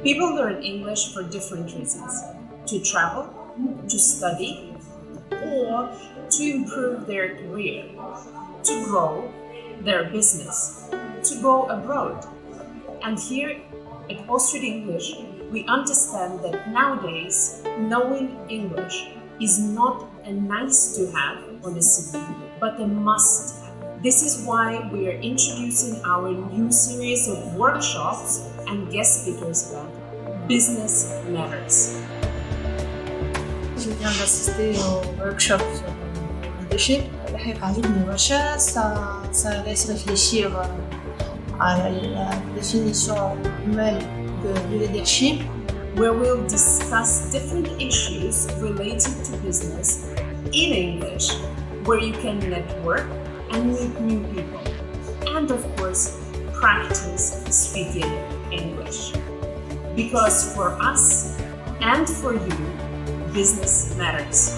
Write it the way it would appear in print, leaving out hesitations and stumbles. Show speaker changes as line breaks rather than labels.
People learn English for different reasons: to travel, to study, or to improve their career, to grow their business, to go abroad. And here at Austria English, we understand that nowadays knowing English is not a nice to have on a CV, but a must have. This is why we are introducing our new series of workshops and guest speakers event, Business Matters.
Je viens d'assister au workshop sur leadership. الحقيقة عجبني برشا. Ça laisse réfléchir à la définition même de leadership.
Where we'll discuss different issues related to business in English, where you can network and meet new people, and of course, practice speaking English. Because for us and for you, business matters.